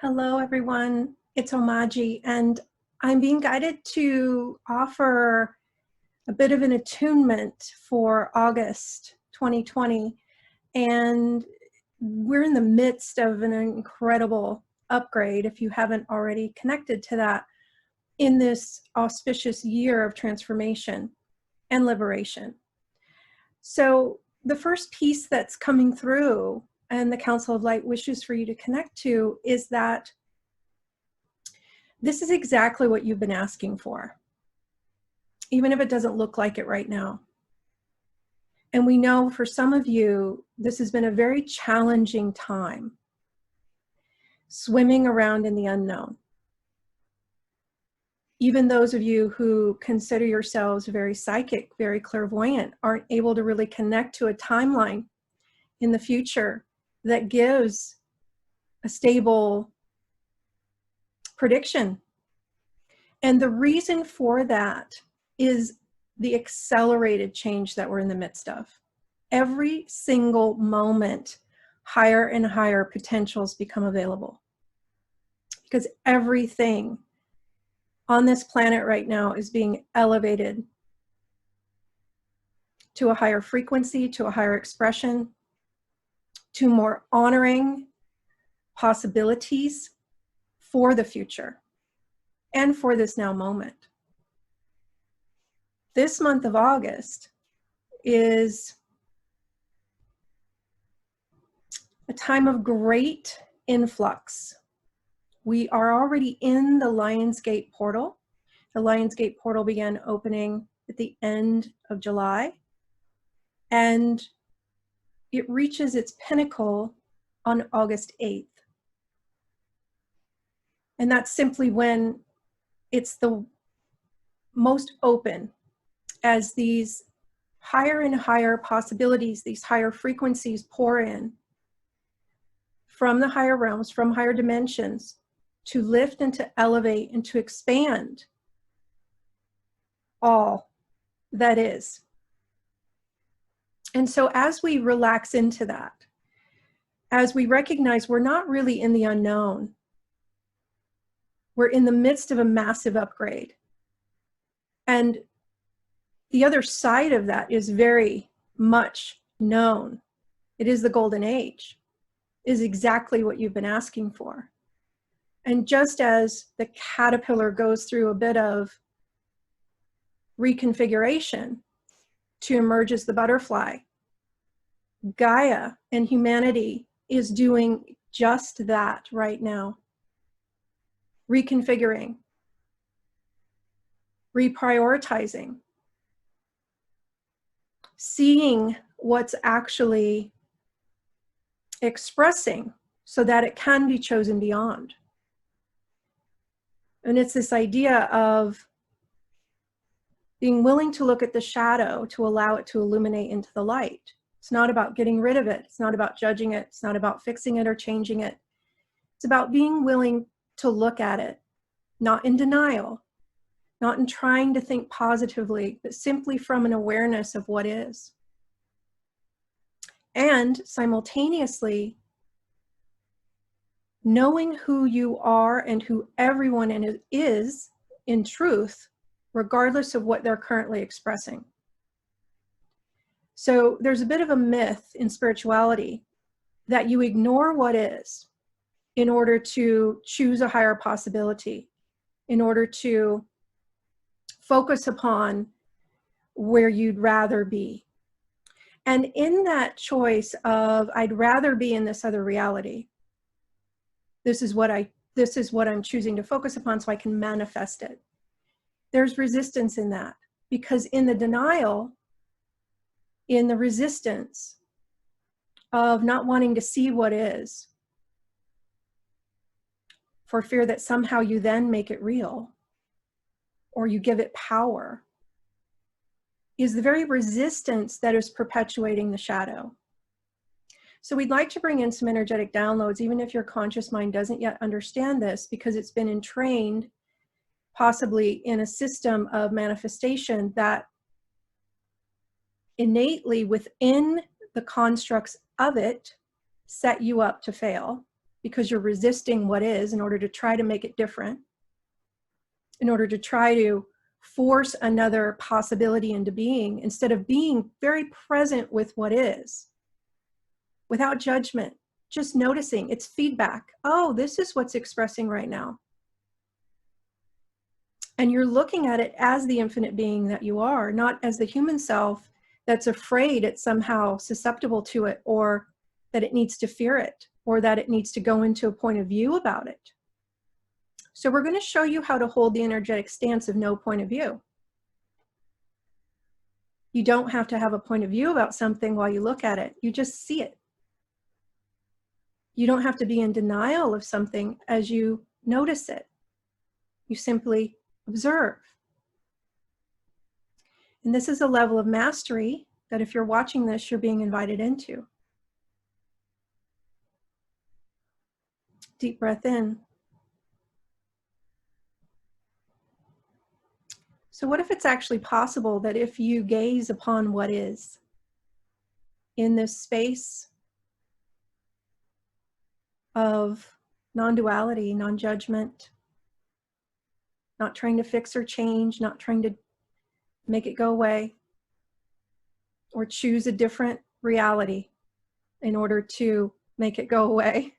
Hello, everyone. It's Omaji, and I'm being guided to offer a bit of an attunement for August 2020. And we're in the midst of an incredible upgrade, if you haven't already connected to that, in this auspicious year of transformation and liberation. So the first piece that's coming through and the Council of Light wishes for you to connect to is that this is exactly what you've been asking for, even if it doesn't look like it right now. And we know for some of you, this has been a very challenging time, swimming around in the unknown. Even those of you who consider yourselves very psychic, very clairvoyant, aren't able to really connect to a timeline in the future that gives a stable prediction. And the reason for that is the accelerated change that we're in the midst of. Every single moment, higher and higher potentials become available. Because everything on this planet right now is being elevated to a higher frequency, to a higher expression, to more honoring possibilities for the future and for this now moment. This month of August is a time of great influx. We are already in the Lionsgate portal. The Lionsgate portal began opening at the end of July, and it reaches its pinnacle on August 8th. And that's simply when it's the most open, as these higher and higher possibilities, these higher frequencies pour in from the higher realms, from higher dimensions, to lift and to elevate and to expand all that is. And so as we relax into that, as we recognize we're not really in the unknown, we're in the midst of a massive upgrade. And the other side of that is very much known. It is the golden age, is exactly what you've been asking for. And just as the caterpillar goes through a bit of reconfiguration to emerge as the butterfly, Gaia and humanity is doing just that right now. Reconfiguring, reprioritizing, seeing what's actually expressing so that it can be chosen beyond. And it's this idea of being willing to look at the shadow to allow it to illuminate into the light. It's not about getting rid of it. It's not about judging it. It's not about fixing it or changing it. It's about being willing to look at it, not in denial, not in trying to think positively, but simply from an awareness of what is. And simultaneously, knowing who you are and who everyone is in truth, regardless of what they're currently expressing. So there's a bit of a myth in spirituality that you ignore what is in order to choose a higher possibility, in order to focus upon where you'd rather be. And in that choice of, I'd rather be in this other reality, this is what I'm choosing to focus upon so I can manifest it. There's resistance in that, because in the denial, in the resistance of not wanting to see what is, for fear that somehow you then make it real, or you give it power, is the very resistance that is perpetuating the shadow. So we'd like to bring in some energetic downloads, even if your conscious mind doesn't yet understand this, because it's been entrained possibly in a system of manifestation that innately within the constructs of it set you up to fail because you're resisting what is in order to try to make it different, in order to try to force another possibility into being, instead of being very present with what is, without judgment, just noticing. It's feedback. Oh, this is what's expressing right now. And you're looking at it as the infinite being that you are, not as the human self that's afraid it's somehow susceptible to it, or that it needs to fear it, or that it needs to go into a point of view about it. So we're going to show you how to hold the energetic stance of no point of view. You don't have to have a point of view about something while you look at it. You just see it. You don't have to be in denial of something as you notice it. You simply observe. And this is a level of mastery that if you're watching this, you're being invited into. Deep breath in. So what if it's actually possible that if you gaze upon what is in this space of non-duality, non-judgment, not trying to fix or change, not trying to make it go away, or choose a different reality in order to make it go away.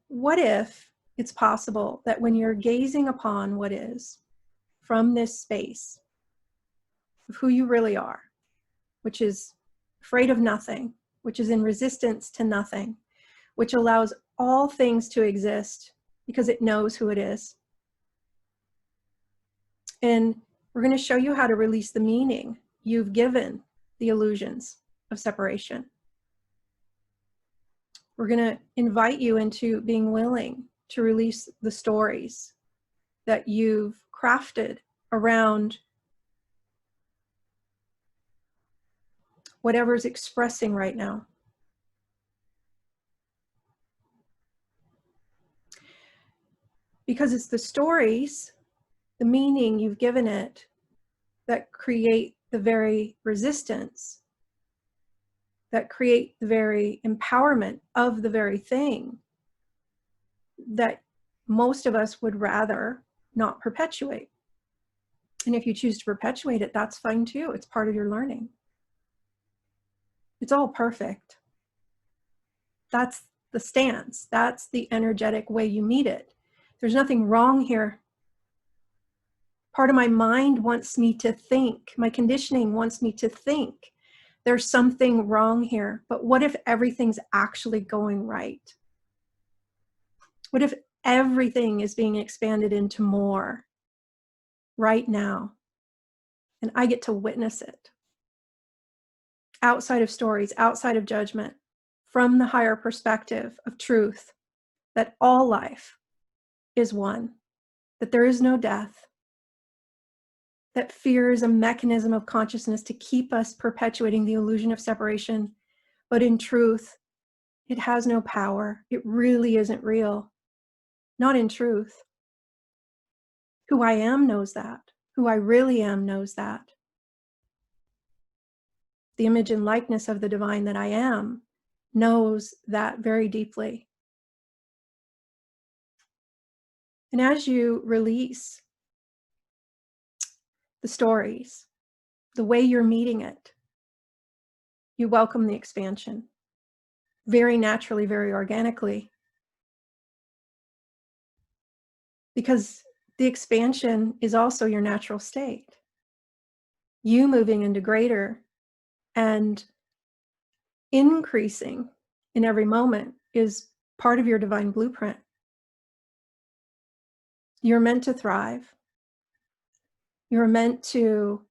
What if it's possible that when you're gazing upon what is from this space of who you really are, which is afraid of nothing, which is in resistance to nothing, which allows all things to exist because it knows who it is. And we're going to show you how to release the meaning you've given the illusions of separation. We're going to invite you into being willing to release the stories that you've crafted around whatever's expressing right now. Because it's the stories, the meaning you've given it, that create the very resistance, that create the very empowerment of the very thing that most of us would rather not perpetuate. And if you choose to perpetuate it, that's fine too. It's part of your learning. It's all perfect. That's the stance. That's the energetic way you meet it. There's nothing wrong here. Part of my mind wants me to think, my conditioning wants me to think there's something wrong here. But what if everything's actually going right? What if everything is being expanded into more right now? And I get to witness it. Outside of stories, outside of judgment, from the higher perspective of truth, that all life is one, that there is no death, that fear is a mechanism of consciousness to keep us perpetuating the illusion of separation. But in truth, it has no power. It really isn't real. Not in truth. Who I am knows that. Who I really am knows that. The image and likeness of the divine that I am knows that very deeply. And as you release the stories, the way you're meeting it, you welcome the expansion very naturally, very organically. Because the expansion is also your natural state. You moving into greater and increasing in every moment is part of your divine blueprint. You're meant to thrive. You're meant to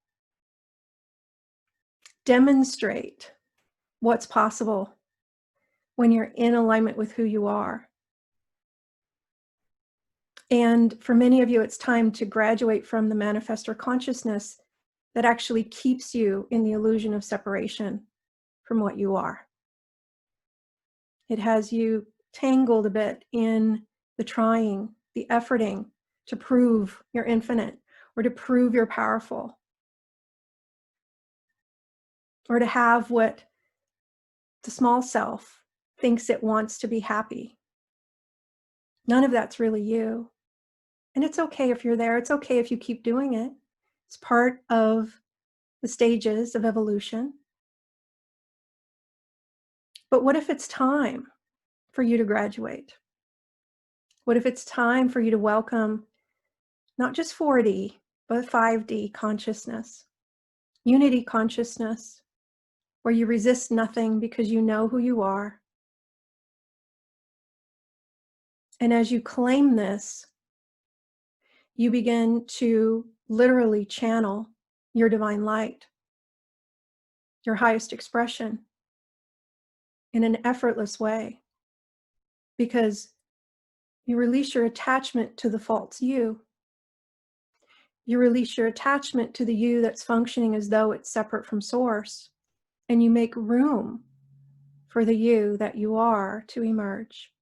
demonstrate what's possible when you're in alignment with who you are. And for many of you, it's time to graduate from the manifestor consciousness that actually keeps you in the illusion of separation from what you are. It has you tangled a bit in the trying, the efforting to prove you're infinite, or to prove you're powerful, or to have what the small self thinks it wants to be happy. None of that's really you. And it's okay if you're there. It's okay if you keep doing it. It's part of the stages of evolution. But what if it's time for you to graduate? What if it's time for you to welcome not just 4D, but 5D consciousness, unity consciousness, where you resist nothing because you know who you are. And as you claim this, you begin to literally channel your divine light, your highest expression, in an effortless way, because you release your attachment to the false you. You release your attachment to the you that's functioning as though it's separate from source, and you make room for the you that you are to emerge.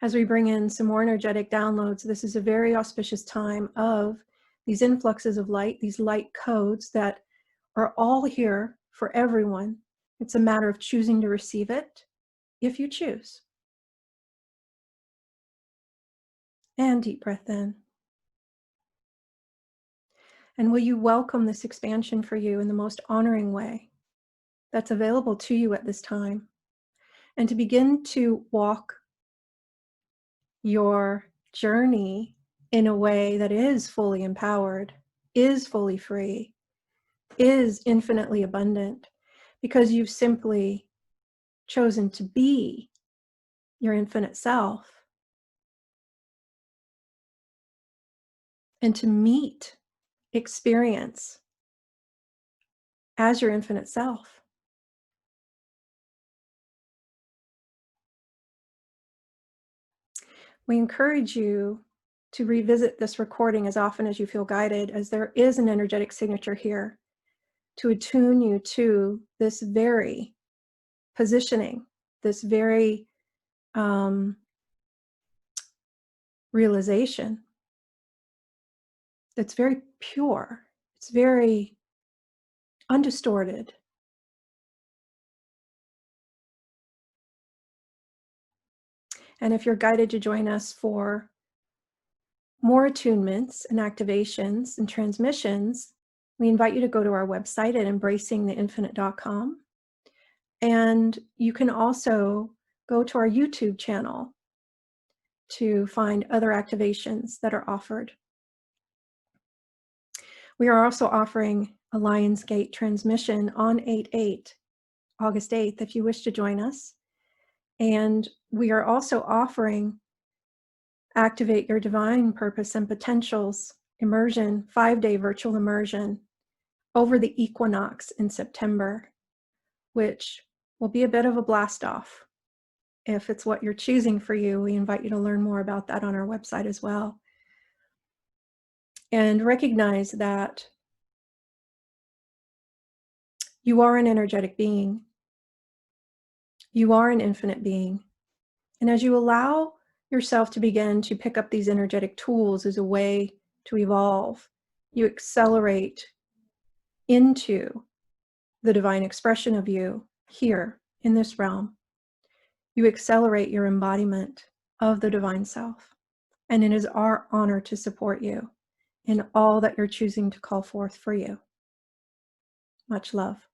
As we bring in some more energetic downloads, this is a very auspicious time of these influxes of light, these light codes that are all here for everyone. It's a matter of choosing to receive it, if you choose. And deep breath in. And will you welcome this expansion for you in the most honoring way that's available to you at this time? And to begin to walk your journey in a way that is fully empowered, is fully free, is infinitely abundant, because you've simply chosen to be your infinite self and to meet experience as your infinite self. We encourage you to revisit this recording as often as you feel guided, as there is an energetic signature here to attune you to this very positioning, this very realization that's very pure. It's very undistorted. And if you're guided to join us for more attunements and activations and transmissions, we invite you to go to our website at embracingtheinfinite.com. And you can also go to our YouTube channel to find other activations that are offered. We are also offering a Lionsgate transmission on 8/8, August 8th, if you wish to join us. And we are also offering Activate Your Divine Purpose and Potentials immersion, 5-day virtual immersion over the equinox in September, which will be a bit of a blast off. If it's what you're choosing for you, we invite you to learn more about that on our website as well. And recognize that you are an energetic being. You are an infinite being. And as you allow yourself to begin to pick up these energetic tools as a way to evolve, you accelerate into the divine expression of you here in this realm. You accelerate your embodiment of the divine self. And it is our honor to support you in all that you're choosing to call forth for you. Much love.